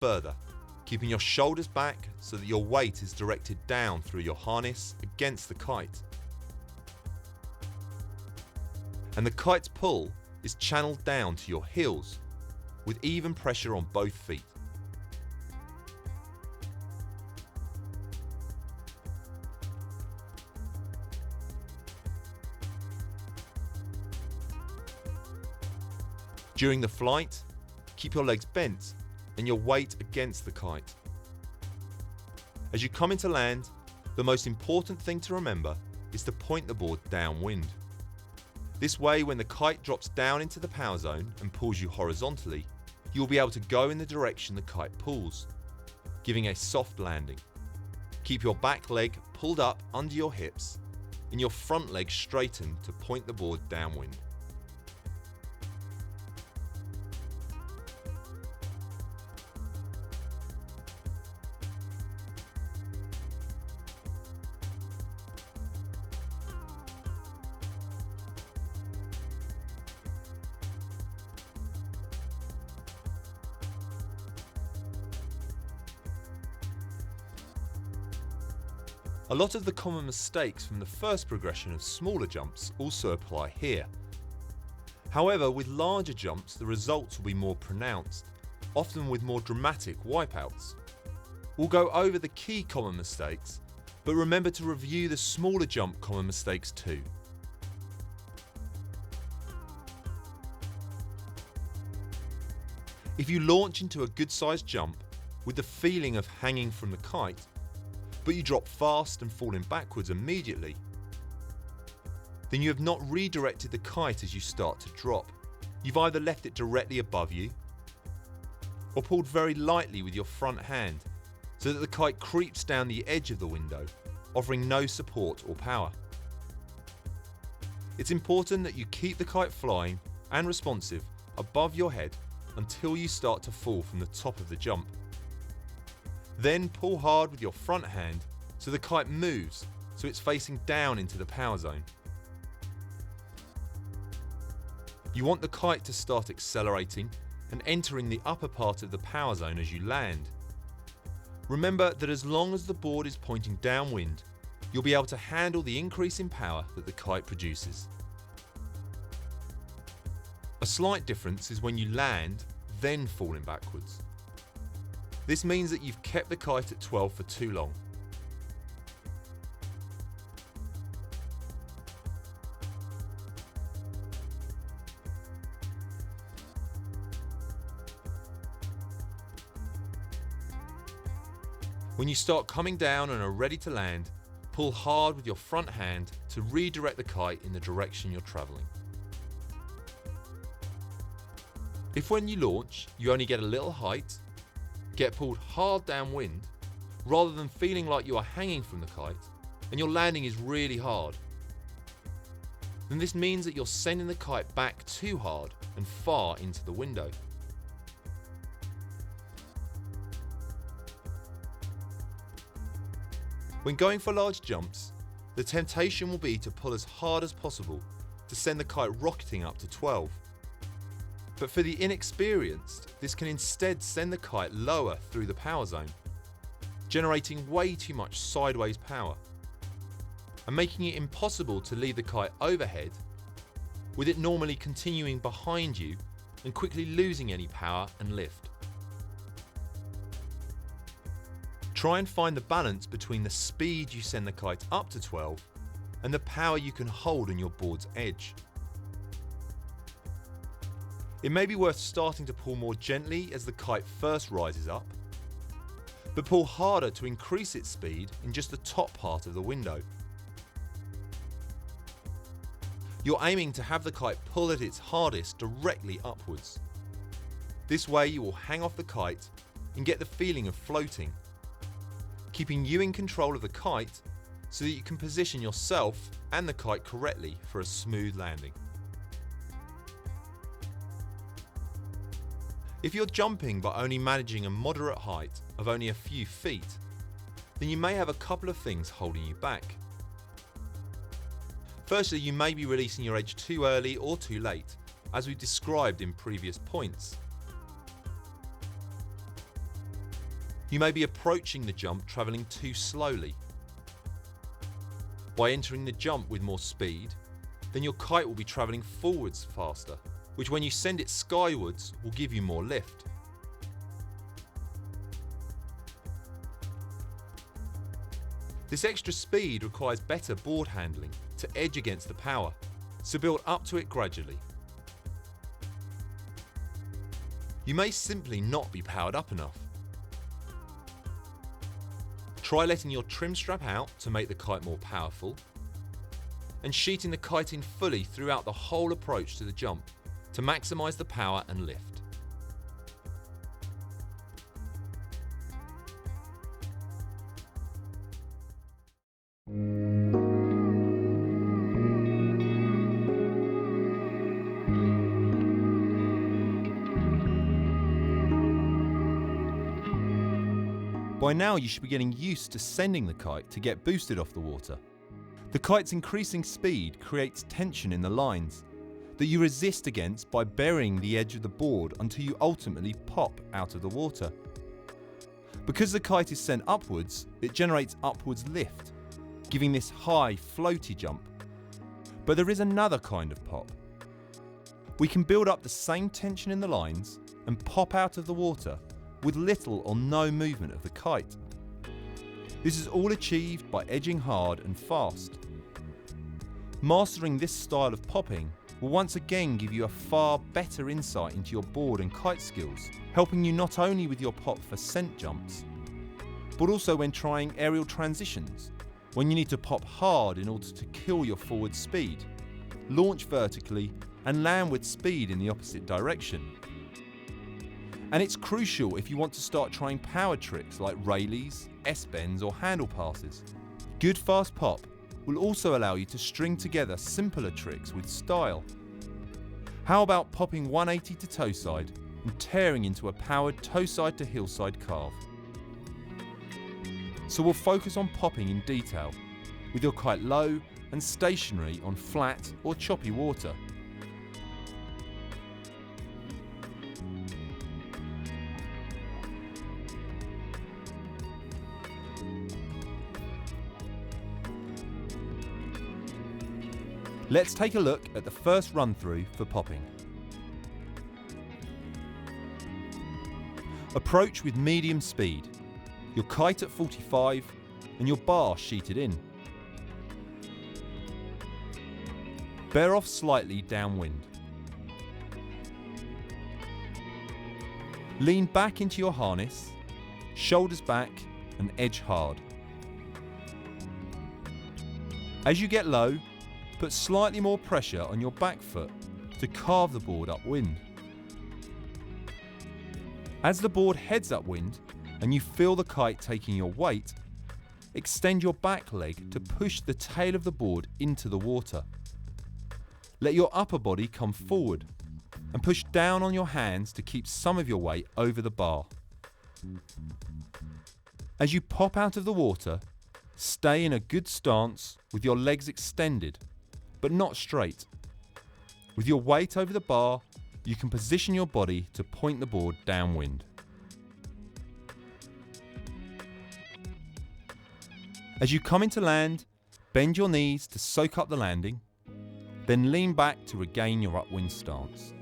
further, keeping your shoulders back so that your weight is directed down through your harness against the kite. And the kite's pull is channeled down to your heels, with even pressure on both feet. During the flight, keep your legs bent and your weight against the kite. As you come into land, the most important thing to remember is to point the board downwind. This way, when the kite drops down into the power zone and pulls you horizontally, you will be able to go in the direction the kite pulls, giving a soft landing. Keep your back leg pulled up under your hips and your front leg straightened to point the board downwind. A lot of the common mistakes from the first progression of smaller jumps also apply here. However, with larger jumps, the results will be more pronounced, often with more dramatic wipeouts. We'll go over the key common mistakes, but remember to review the smaller jump common mistakes too. If you launch into a good-sized jump with the feeling of hanging from the kite, but you drop fast and falling backwards immediately, then you have not redirected the kite as you start to drop. You've either left it directly above you or pulled very lightly with your front hand so that the kite creeps down the edge of the window, offering no support or power. It's important that you keep the kite flying and responsive above your head until you start to fall from the top of the jump. Then pull hard with your front hand so the kite moves so it's facing down into the power zone. You want the kite to start accelerating and entering the upper part of the power zone as you land. Remember that as long as the board is pointing downwind, you'll be able to handle the increase in power that the kite produces. A slight difference is when you land, then falling backwards. This means that you've kept the kite at 12 for too long. When you start coming down and are ready to land, pull hard with your front hand to redirect the kite in the direction you're travelling. If when you launch, you only get a little height, get pulled hard downwind, rather than feeling like you are hanging from the kite, and your landing is really hard, then this means that you're sending the kite back too hard and far into the window. When going for large jumps, the temptation will be to pull as hard as possible to send the kite rocketing up to 12. But for the inexperienced, this can instead send the kite lower through the power zone, generating way too much sideways power, and making it impossible to leave the kite overhead, with it normally continuing behind you and quickly losing any power and lift. Try and find the balance between the speed you send the kite up to 12 and the power you can hold on your board's edge. It may be worth starting to pull more gently as the kite first rises up, but pull harder to increase its speed in just the top part of the window. You're aiming to have the kite pull at its hardest directly upwards. This way you will hang off the kite and get the feeling of floating, keeping you in control of the kite so that you can position yourself and the kite correctly for a smooth landing. If you're jumping but only managing a moderate height of only a few feet, then you may have a couple of things holding you back. Firstly, you may be releasing your edge too early or too late, as we described in previous points. You may be approaching the jump travelling too slowly. By entering the jump with more speed, then your kite will be travelling forwards faster, which when you send it skywards will give you more lift. This extra speed requires better board handling to edge against the power, so build up to it gradually. You may simply not be powered up enough. Try letting your trim strap out to make the kite more powerful, and sheeting the kite in fully throughout the whole approach to the jump to maximise the power and lift. By now you should be getting used to sending the kite to get boosted off the water. The kite's increasing speed creates tension in the lines that you resist against by burying the edge of the board until you ultimately pop out of the water. Because the kite is sent upwards, it generates upwards lift, giving this high floaty jump. But there is another kind of pop. We can build up the same tension in the lines and pop out of the water with little or no movement of the kite. This is all achieved by edging hard and fast. Mastering this style of popping will once again give you a far better insight into your board and kite skills, helping you not only with your pop for scent jumps, but also when trying aerial transitions, when you need to pop hard in order to kill your forward speed, launch vertically and land with speed in the opposite direction. And it's crucial if you want to start trying power tricks like Rayleighs, S-bends or handle passes. Good fast pop will also allow you to string together simpler tricks with style. How about popping 180 to toe side and tearing into a powered toe side to hillside carve? So we'll focus on popping in detail, with your kite low and stationary on flat or choppy water. Let's take a look at the first run through for popping. Approach with medium speed, your kite at 45 and your bar sheeted in. Bear off slightly downwind. Lean back into your harness, shoulders back and edge hard. As you get low, put slightly more pressure on your back foot to carve the board upwind. As the board heads upwind and you feel the kite taking your weight, extend your back leg to push the tail of the board into the water. Let your upper body come forward and push down on your hands to keep some of your weight over the bar. As you pop out of the water, stay in a good stance with your legs extended, but not straight. With your weight over the bar, you can position your body to point the board downwind. As you come into land, bend your knees to soak up the landing, then lean back to regain your upwind stance.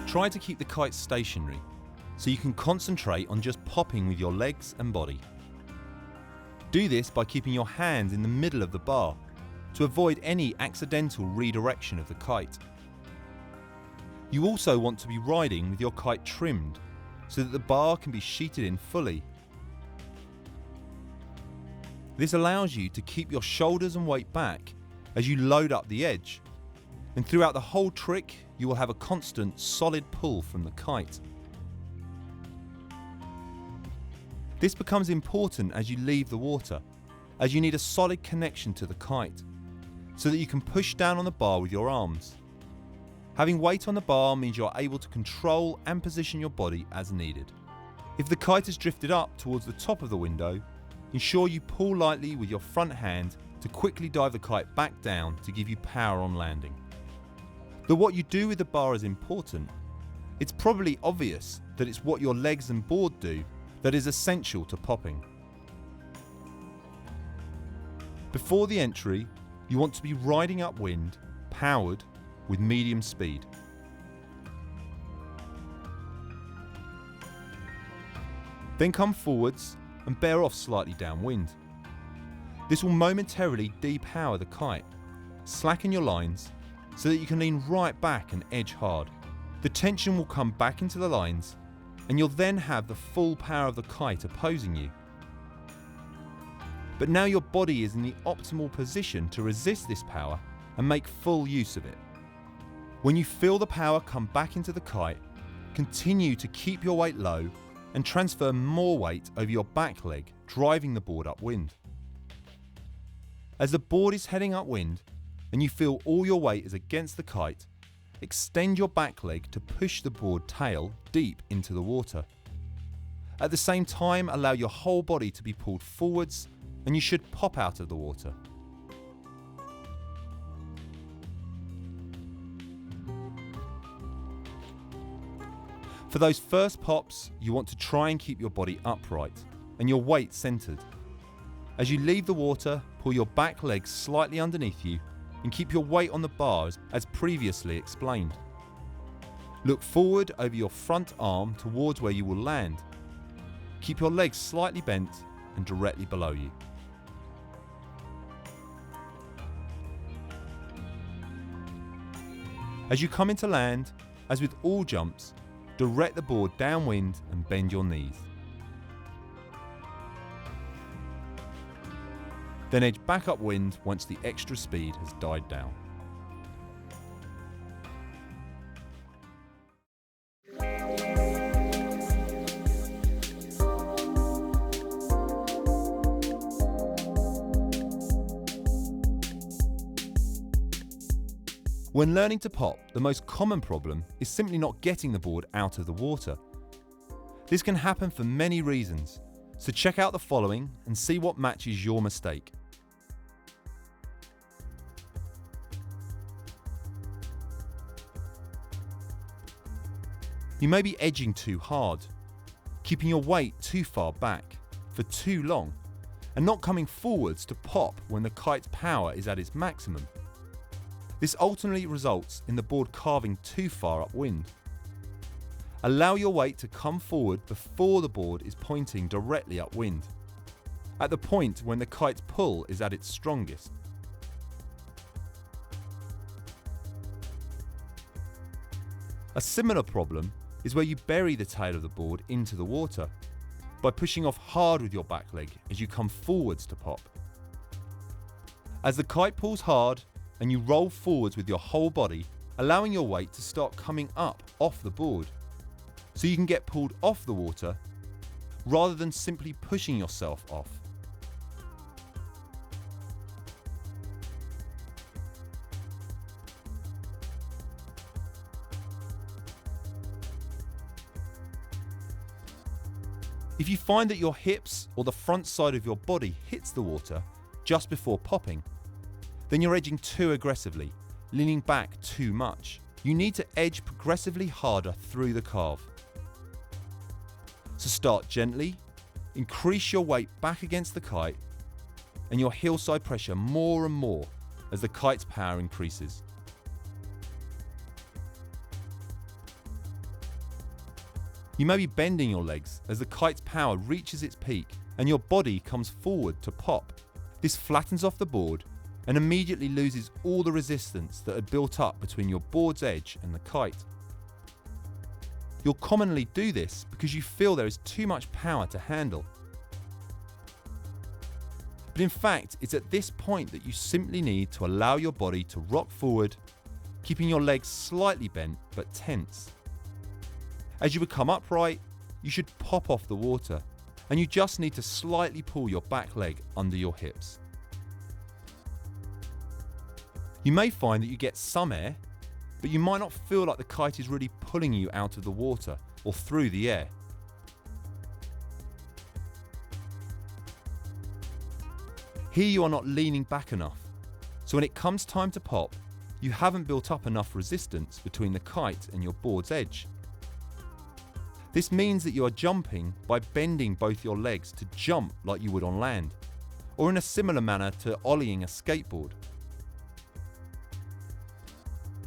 Try to keep the kite stationary so you can concentrate on just popping with your legs and body. Do this by keeping your hands in the middle of the bar to avoid any accidental redirection of the kite. You also want to be riding with your kite trimmed so that the bar can be sheeted in fully. This allows you to keep your shoulders and weight back as you load up the edge, and throughout the whole trick you will have a constant solid pull from the kite. This becomes important as you leave the water, as you need a solid connection to the kite, so that you can push down on the bar with your arms. Having weight on the bar means you're able to control and position your body as needed. If the kite is drifted up towards the top of the window, ensure you pull lightly with your front hand to quickly dive the kite back down to give you power on landing. Though what you do with the bar is important, it's probably obvious that it's what your legs and board do that is essential to popping. Before the entry, you want to be riding upwind, powered with medium speed. Then come forwards and bear off slightly downwind. This will momentarily depower the kite. Slacken your lines so that you can lean right back and edge hard. The tension will come back into the lines, and you'll then have the full power of the kite opposing you. But now your body is in the optimal position to resist this power and make full use of it. When you feel the power come back into the kite, continue to keep your weight low and transfer more weight over your back leg, driving the board upwind. As the board is heading upwind and you feel all your weight is against the kite, extend your back leg to push the board tail deep into the water. At the same time, allow your whole body to be pulled forwards and you should pop out of the water. For those first pops, you want to try and keep your body upright and your weight centered. As you leave the water, pull your back leg slightly underneath you and keep your weight on the bars as previously explained. Look forward over your front arm towards where you will land. Keep your legs slightly bent and directly below you. As you come into land, as with all jumps, direct the board downwind and bend your knees. Then edge back upwind once the extra speed has died down. When learning to pop, the most common problem is simply not getting the board out of the water. This can happen for many reasons, so check out the following and see what matches your mistake. You may be edging too hard, keeping your weight too far back for too long, and not coming forwards to pop when the kite's power is at its maximum. This ultimately results in the board carving too far upwind. Allow your weight to come forward before the board is pointing directly upwind, at the point when the kite's pull is at its strongest. A similar problem is where you bury the tail of the board into the water by pushing off hard with your back leg as you come forwards to pop. As the kite pulls hard and you roll forwards with your whole body, allowing your weight to start coming up off the board, so you can get pulled off the water rather than simply pushing yourself off. If you find that your hips or the front side of your body hits the water just before popping, then you're edging too aggressively, leaning back too much. You need to edge progressively harder through the carve. So start gently, increase your weight back against the kite and your heel side pressure more and more as the kite's power increases. You may be bending your legs as the kite's power reaches its peak and your body comes forward to pop. This flattens off the board and immediately loses all the resistance that had built up between your board's edge and the kite. You'll commonly do this because you feel there is too much power to handle. But in fact, it's at this point that you simply need to allow your body to rock forward, keeping your legs slightly bent but tense. As you become upright, you should pop off the water and you just need to slightly pull your back leg under your hips. You may find that you get some air, but you might not feel like the kite is really pulling you out of the water or through the air. Here you are not leaning back enough, so when it comes time to pop, you haven't built up enough resistance between the kite and your board's edge. This means that you are jumping by bending both your legs to jump like you would on land, or in a similar manner to ollieing a skateboard.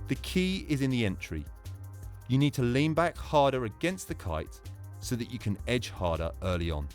The key is in the entry. You need to lean back harder against the kite so that you can edge harder early on.